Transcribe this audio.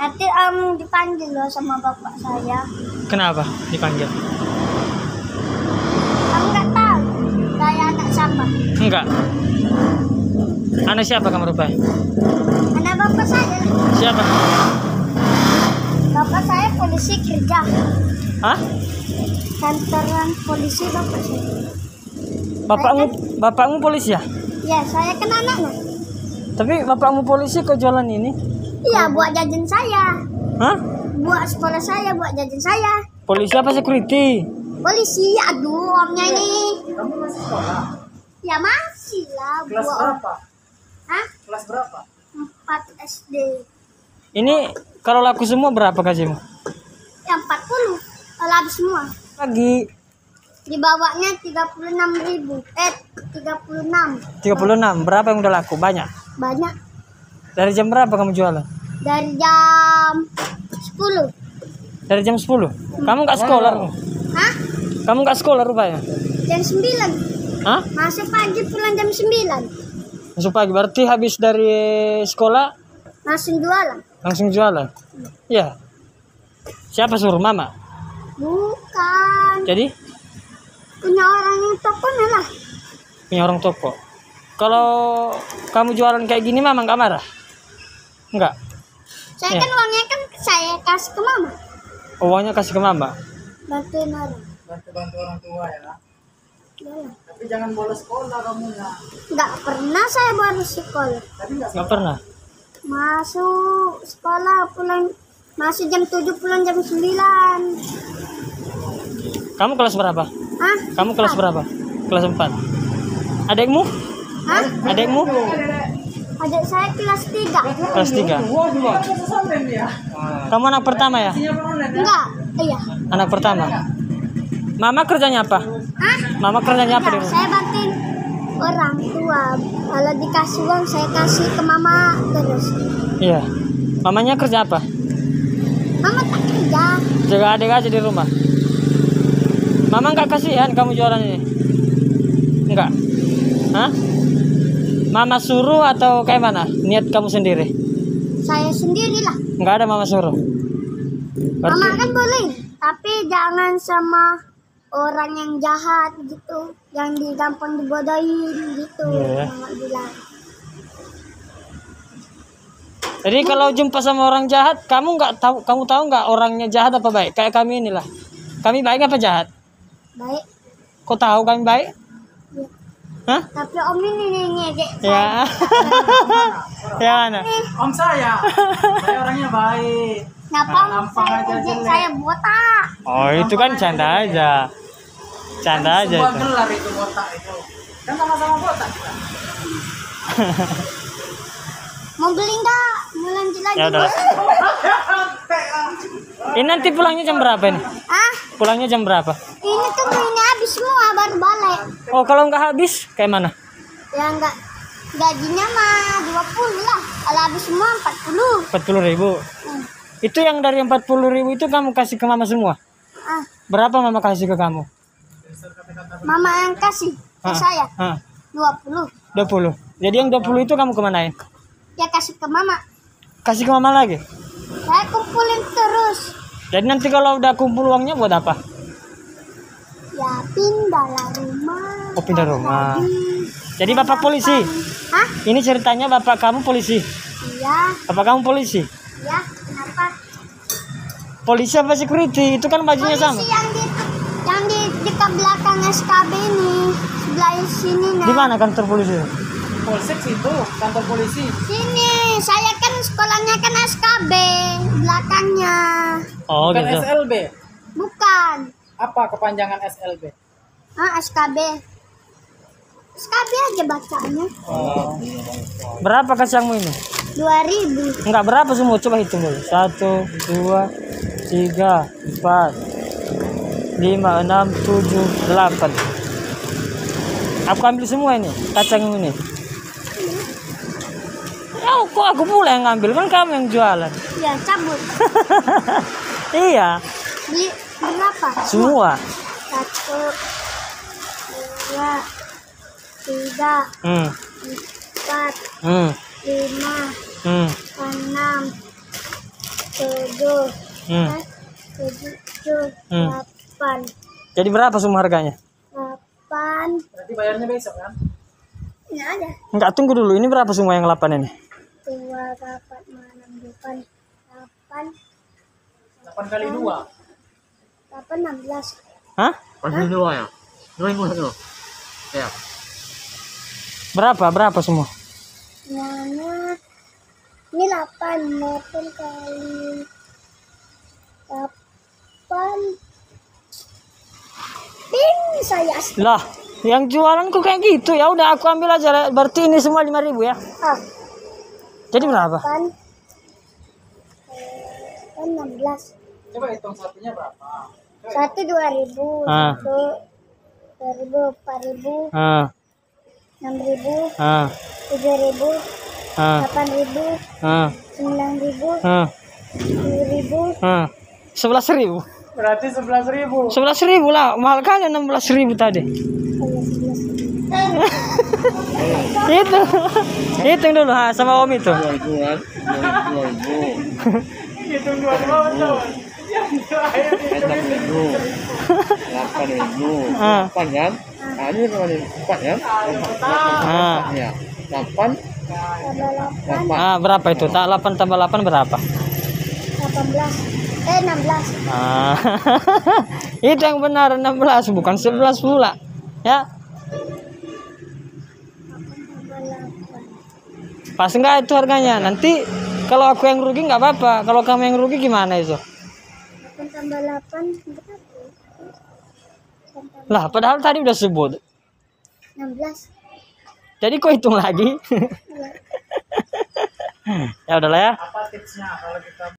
Nanti dipanggil loh sama bapak saya. Kenapa dipanggil? Kamu nggak tahu? Saya anak siapa? Enggak. Anak siapa kamu rupanya? Anak bapak saya. Siapa? Bapak saya polisi kerja. Hah? Kantoran polisi bapak saya. Bapakmu polisi ya? Ya, saya kan anaknya. Tapi bapakmu polisi kok jualan ini? Iya, buat jajan saya. Hah? Buat sekolah saya, buat jajan saya. Polisi apa security? Polisi, aduh, omnya ini. Kamu masih sekolah? Ya masih lah. Kelas berapa? Hah? Kelas berapa? 4 SD. Ini kalau laku semua berapa gajimu? Ya 40. Kalau habis semua. Lagi Dibawanya 36.000. 36. 36. Berapa yang udah laku? Banyak. Banyak. Dari jam berapa kamu jualan? Dari jam 10. Dari jam 10. Kamu nggak sekolah? Hah? Kamu nggak sekolah rupanya? Jam 9. Hah? Masuk pagi pulang jam 9. Masuk pagi. Berarti habis dari sekolah Langsung jualan. langsung jualan? Iya. Siapa suruh mama? Bukan. Jadi Punya orang yang tokonya lah. punya orang toko. Kalau kamu jualan kayak gini mama nggak marah? Enggak. Saya Ya. kan uangnya kan saya kasih ke mama. Uangnya kasih ke mama. Bantuin orang. Bantu orang tua ya. Iya. Tapi jangan bolos sekolah kamu ya. Nggak pernah saya baru sekolah. Tadi nggak Nggak pernah. Masuk sekolah pulang. Masuk jam 7 pulang jam 9. Kamu kelas berapa? Hah? Kamu kelas berapa? Kelas 4. Adekmu? Hah? Adekmu? Adik saya kelas 3. Kelas 3. Kamu anak pertama ya? Enggak. Iya. Anak pertama. Mama kerjanya apa? Hah? Mama kerjanya apa di Enggak, rumah? saya bantuin orang tua. Kalau dikasih uang saya kasih ke mama terus. Iya. Mamanya kerja apa? Mama tak kerja. Jaga adik aja di rumah. Mama nggak kasihan kamu jualan ini? Enggak. Hah? Mama suruh atau kayak mana? Niat kamu sendiri? Saya sendirilah. Nggak ada mama suruh. Mama Berarti kan boleh, tapi jangan sama orang yang jahat gitu, yang gampang dibodohin gitu. Iya. Mama bilang. jadi kalau jumpa sama orang jahat, kamu tahu nggak orangnya jahat apa baik? Kayak kami inilah. Kami baik apa jahat? Baik. Kok tahu kami baik? Ya. Hah? Tapi om ini ngejek Ya. saya. Ya mana? Om saya orangnya baik. Kenapa om Gampang saya aja ngejek jelek. saya botak? Oh itu kan canda aja. Canda aja Sebuah itu. gelar itu botak itu. Kan sama-sama botak kita. Mau beli nggak? Mau lanjut lagi? Ya udah. Ini nanti pulangnya jam berapa ini? Ah, Pulangnya jam berapa? ini tuh ini habis semua baru balik. Oh kalau nggak habis kayak mana? Ya enggak, gajinya mah 20 lah. Kalau habis semua 40. 40.000. Itu yang dari 40.000 itu kamu kasih ke mama semua? Ah, Berapa mama kasih ke kamu? mama yang kasih ke Ah, saya ah, 20. 20. Jadi yang 20 itu kamu kemanain? Ya kasih ke mama. Kasih ke mama lagi? Saya kumpulin terus. Jadi nanti kalau udah kumpul uangnya buat apa? Ya pindahlah rumah. Oh, pindah rumah. Habis. Jadi bapak polisi? Hah? Ini ceritanya bapak kamu polisi? Iya. Bapak kamu polisi? Ya, kenapa? Polisi apa security? Itu kan bajunya sama. Polisi yang di dekat belakang SKB ini, sebelah sini nah. Di mana kantor polisi? Polsek situ, kantor polisi. Sini, saya kan sekolahnya kan SKB belakangnya. Oh Bukan gitu. SLB. Bukan. Apa kepanjangan SLB? Ah, SKB. SKB aja bacanya. Oh. Berapa kacangmu ini? 2.000. Enggak berapa semua, coba hitung dulu. 1, 2, 3, 4, 5, 6, 7, 8. Aku ambil semua ini, kacang ini. Ya kok aku pula yang ngambil, kan kamu yang jualan. Ya, cabut. Iya, Beli berapa? semua. 1, 2, 3, Hmm, 4, hmm, 5, hmm. 6, 7, Hmm. 7, Hmm. 8, Jadi berapa semua harganya? 8. Berarti bayarnya besok kan? Ini ada. Enggak, tunggu dulu. Ini berapa semua yang 8 ini? 2, 8, 6, 8, 8, 8 kali 2. 8, 16. Hah? Pasti dua ya. Dua itu. Ya. Berapa semua? Semuanya ini 8 kali 8. Ping saya. Lah, yang jualan kok kayak gitu. Ya udah aku ambil aja. Berarti ini semua 5.000 ya. Ah, Jadi berapa? 8, 16. Coba hitung satunya berapa? Satu 2.000, Ah. satu 2.000, 4.000, Ah, 6.000, ah, 7.000, ah, 8.000, ah, 9.000, ah, 10.000, ah. 11.000. Berarti 11.000. 11.000 lah. Mahal kali 16.000 tadi. 11. Itu. Hitung dulu ha, sama Om itu. 2.000-an. 2.000. Hitung 2 tahun. Yang terakhir itu 6.000. 8.000. Ah. 8 kan? Nah, ini kemarin 4 kan? Ah. Ya. 8. Tambah 8, 8. Ah, berapa itu? Tak 8 tambah 8 berapa? 18. 16. Ah. Itu yang benar 16 bukan 11 pula. Ya. 8 tambah 8. Pas enggak itu harganya? Nanti kalau aku yang rugi nggak apa-apa. Kalau kamu yang rugi gimana itu? 8 tambah 8 berapa? 8 tambah Lah, padahal tadi udah sebut. 16. Jadi kok hitung lagi? Iya. Ya udahlah ya. apa tipsnya kalau kita